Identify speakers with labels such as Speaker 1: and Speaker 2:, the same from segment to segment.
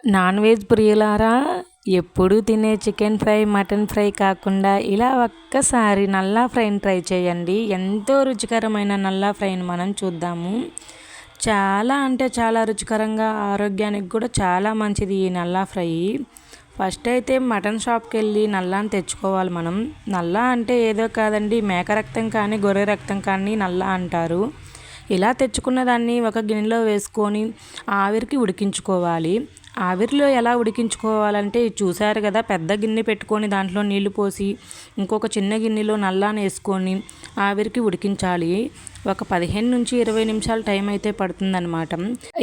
Speaker 1: Non veg ప్రియులారా, ఎప్పుడు తినే చికెన్ ఫ్రై మటన్ ఫ్రై కాకుండా ఇలా ఒక్కసారి నల్లా ఫ్రైని ట్రై చేయండి. ఎంతో రుచికరమైన నల్లా ఫ్రైని మనం చూద్దాము. చాలా అంటే చాలా రుచికరంగా, ఆరోగ్యానికి కూడా చాలా మంచిది ఈ నల్లా ఫ్రై. ఫస్ట్ అయితే మటన్ షాప్కి వెళ్ళి నల్లాని తెచ్చుకోవాలి మనం. నల్లా అంటే ఏదో కాదండి, మేక రక్తం కానీ గొర్రె రక్తం కానీ నల్లా అంటారు. ఇలా తెచ్చుకున్న దాన్ని ఒక గిన్నెలో వేసుకొని ఆవిరికి ఉడికించుకోవాలి. ఆవిరిలో ఎలా ఉడికించుకోవాలంటే చూసారు కదా, పెద్ద గిన్నె పెట్టుకొని దాంట్లో నీళ్లు పోసి ఇంకొక చిన్న గిన్నెలో నల్లాని వేసుకొని ఆవిరికి ఉడికించాలి. ఒక 15 నుంచి 20 నిమిషాలు టైం అయితే పడుతుందన్నమాట.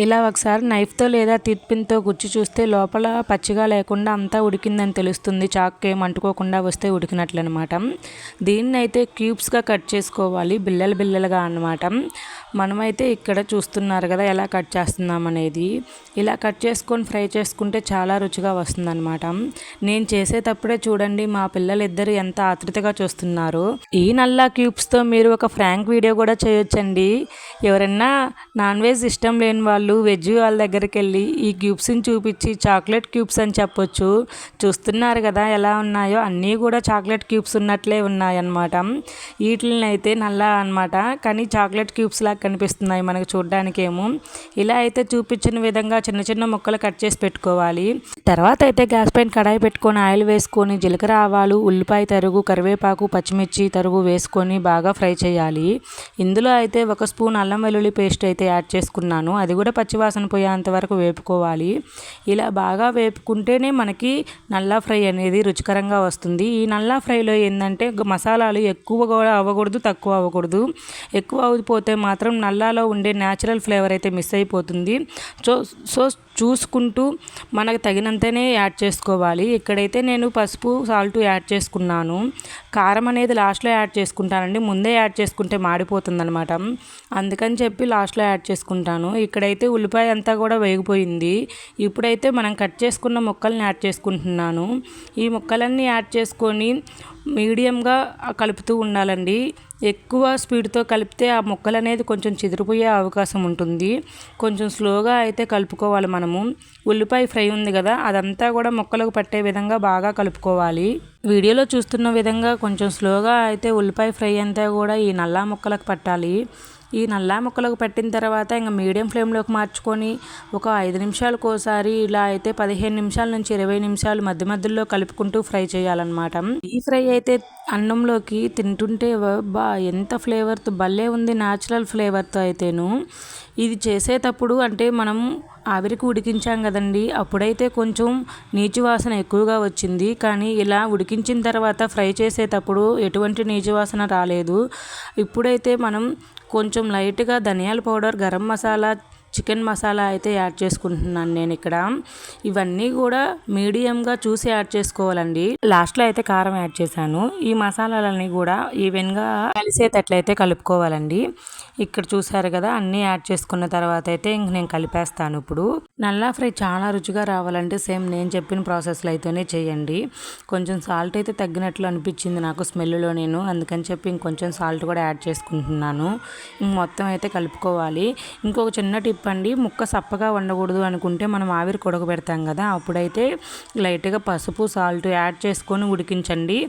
Speaker 1: ఇలా ఒకసారి నైఫ్తో లేదా తిత్పిన్తో గుచ్చి చూస్తే లోపల పచ్చిగా లేకుండా అంతా ఉడికిందని తెలుస్తుంది. చాక్ ఏం అంటుకోకుండా వస్తే ఉడికినట్లు అనమాట. దీన్ని అయితే క్యూబ్స్గా కట్ చేసుకోవాలి, బిల్లలుగా అన్నమాట. మనమైతే ఇక్కడ చూస్తున్నారు కదా ఎలా కట్ చేస్తున్నాం అనేది. ఇలా కట్ చేసుకొని ఫ్రై చేసుకుంటే చాలా రుచిగా వస్తుందన్నమాట. నేను చేసేటప్పుడే చూడండి మా పిల్లలిద్దరు ఎంత ఆతృతగా చూస్తున్నారు. ఈ నల్లా క్యూబ్స్తో మీరు ఒక ఫ్రాంక్ వీడియో కూడా చేయొచ్చండి. ఎవరన్నా నాన్ వెజ్ ఇష్టం లేని వాళ్ళు వెజ్ వాళ్ళ దగ్గరికి వెళ్ళి ఈ క్యూబ్స్ని చూపించి చాక్లెట్ క్యూబ్స్ అని చెప్పొచ్చు. చూస్తున్నారు కదా ఎలా ఉన్నాయో, అన్నీ కూడా చాక్లెట్ క్యూబ్స్ ఉన్నట్లే ఉన్నాయన్నమాట. వీటిని అయితే నల్లా అనమాట, కానీ చాక్లెట్ క్యూబ్స్ లాగా కనిపిస్తున్నాయి మనకు చూడడానికి ఏమో. ఇలా అయితే చూపించిన విధంగా చిన్న చిన్న ముక్కలు కట్ చేసి పెట్టుకోవాలి. తర్వాత అయితే గ్యాస్ పైన కడాయి పెట్టుకొని ఆయిల్ వేసుకొని జీలకర్ర, ఆవాలు, ఉల్లిపాయ తరుగు, కరివేపాకు, పచ్చిమిర్చి తరుగు వేసుకొని బాగా ఫ్రై చేయాలి. ఇందులో అయితే 1 స్పూన్ అల్లం వెల్లుల్లి పేస్ట్ అయితే యాడ్ చేసుకున్నాను. అది కూడా పచ్చివాసన పోయేంత వరకు వేపుకోవాలి. ఇలా బాగా వేపుకుంటేనే మనకి నల్లా ఫ్రై అనేది రుచికరంగా వస్తుంది. ఈ నల్లా ఫ్రైలో ఏంటంటే మసాలాలు ఎక్కువ కూడా అవ్వకూడదు, తక్కువ అవ్వకూడదు. ఎక్కువ అయిపోతే మాత్రం నల్లాలో ఉండే న్యాచురల్ ఫ్లేవర్ అయితే మిస్ అయిపోతుంది. సో చూసుకుంటూ మనకు తగినంతనే యాడ్ చేసుకోవాలి. ఇక్కడైతే నేను పసుపు, సాల్ట్ యాడ్ చేసుకున్నాను. కారం అనేది లాస్ట్లో యాడ్ చేసుకుంటానండి, ముందే యాడ్ చేసుకుంటే మాడిపోతుంది అనమాట. అందుకని చెప్పి లాస్ట్లో యాడ్ చేసుకుంటాను. ఇక్కడైతే ఉల్లిపాయ అంతా కూడా వేగిపోయింది. ఇప్పుడైతే మనం కట్ చేసుకున్న ముక్కల్ని యాడ్ చేసుకుంటున్నాను. ఈ ముక్కలన్నీ యాడ్ చేసుకొని మీడియంగా కలుపుతూ ఉండాలండి. ఎక్కువ స్పీడ్తో కలిపితే ఆ ముక్కలు అనేది కొంచెం చెదిరిపోయే అవకాశం ఉంటుంది. కొంచెం స్లోగా అయితే కలుపుకోవాలి మనము. ఉల్లిపాయ ఫ్రై ఉంది కదా, అదంతా కూడా ముక్కలకు పట్టే విధంగా బాగా కలుపుకోవాలి. వీడియోలో చూస్తున్న విధంగా కొంచెం స్లోగా అయితే ఉల్లిపాయ ఫ్రై అంతా కూడా ఈ నల్లా ముక్కలకు పట్టాలి. ఈ నల్లా ముక్కలకు పట్టిన తర్వాత ఇంకా మీడియం ఫ్లేమ్లోకి మార్చుకొని ఒక 5 నిమిషాలకు ఒకసారి ఇలా అయితే 15 నిమిషాల నుంచి 20 నిమిషాలు మధ్య మధ్యలో కలుపుకుంటూ ఫ్రై చేయాలన్నమాట. ఈ ఫ్రై అయితే అన్నంలోకి తింటుంటే ఎంత ఫ్లేవర్తో భలే ఉంది, న్యాచురల్ ఫ్లేవర్తో అయితేను. ఇది చేసేటప్పుడు అంటే మనం ఆవిరికి ఉడికించాం కదండి, అప్పుడైతే కొంచెం నీచు వాసన ఎక్కువగా వచ్చింది. కానీ ఇలా ఉడికించిన తర్వాత ఫ్రై చేసేటప్పుడు ఎటువంటి నీచు వాసన రాలేదు. ఇప్పుడైతే మనం కొంచెం లైట్గా ధనియాల పౌడర్, గరం మసాలా, చికెన్ మసాలా అయితే యాడ్ చేసుకుంటున్నాను నేను ఇక్కడ. ఇవన్నీ కూడా మీడియంగా చూసి యాడ్ చేసుకోవాలండి. లాస్ట్లో అయితే కారం యాడ్ చేశాను. ఈ మసాలాలన్నీ కూడా ఈవెన్గా కలిసేటట్లయితే కలుపుకోవాలండి. ఇక్కడ చూసారు కదా, అన్నీ యాడ్ చేసుకున్న తర్వాత అయితే ఇంక నేను కలిపేస్తాను. ఇప్పుడు నల్లా ఫ్రై చాలా రుచిగా రావాలంటే సేమ్ నేను చెప్పిన ప్రాసెస్లో అయితేనే చేయండి. కొంచెం సాల్ట్ అయితే తగ్గినట్లు అనిపించింది నాకు స్మెల్లో, నేను అందుకని చెప్పి ఇంకొంచెం సాల్ట్ కూడా యాడ్ చేసుకుంటున్నాను. మొత్తం అయితే కలుపుకోవాలి. ఇంకొక చిన్న టిప్ అండి, ముక్క సప్పగా ఉండకూడదు అనుకుంటే మనం ఆవిరి కొడకబెడతాం కదా, అప్పుడైతే లైట్గా పసుపు, సాల్ట్ యాడ్ చేసుకొని ఉడికించండి.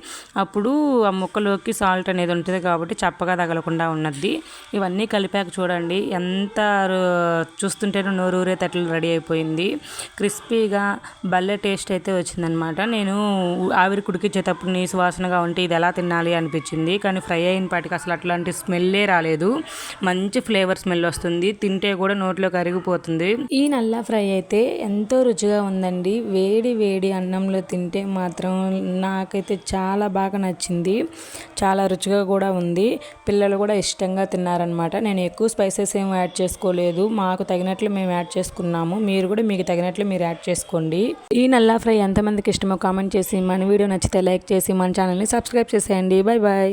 Speaker 1: అప్పుడు ఆ ముక్కలోకి సాల్ట్ అనేది ఉంటుంది కాబట్టి చప్పగా తగలకుండా ఉన్నది. ఇవన్నీ కలిపాక చూడండి ఎంత చూస్తుంటేనే నోరూరే తట్లు రెడీ అయిపోయింది. క్రిస్పీగా భలే టేస్ట్ అయితే వచ్చిందనమాట. నేను ఆవిరి ఉడికించేటప్పుడు నీసు వాసనగా ఉంటే ఇది ఎలా తినాలి అనిపించింది, కానీ ఫ్రై అయిన పాటికి అసలు అట్లాంటి స్మెల్లే రాలేదు. మంచి ఫ్లేవర్ స్మెల్ వస్తుంది, తింటే కూడా నోట్లో కరిగిపోతుంది. ఈ నల్లా ఫ్రై అయితే ఎంతో రుచిగా ఉందండి. వేడి వేడి అన్నంలో తింటే మాత్రం నాకైతే చాలా బాగా నచ్చింది. చాలా రుచిగా కూడా ఉంది. పిల్లలు కూడా ఇష్టంగా తిన్నారనమాట. నేను ఎక్కువ స్పైసెస్ ఏమి యాడ్ చేసుకోలేదు, మాకు తగినట్లు మేము యాడ్ చేసుకున్నాము. మీరు కూడా మీకు తగినట్లు మీరు యాడ్ చేసుకోండి. ఈ నల్లా ఫ్రై ఎంతమందికి ఇష్టమో కామెంట్ చేసి, మన వీడియో నచ్చితే లైక్ చేసి మన ఛానల్ని సబ్స్క్రైబ్ చేసేయండి. Bye bye.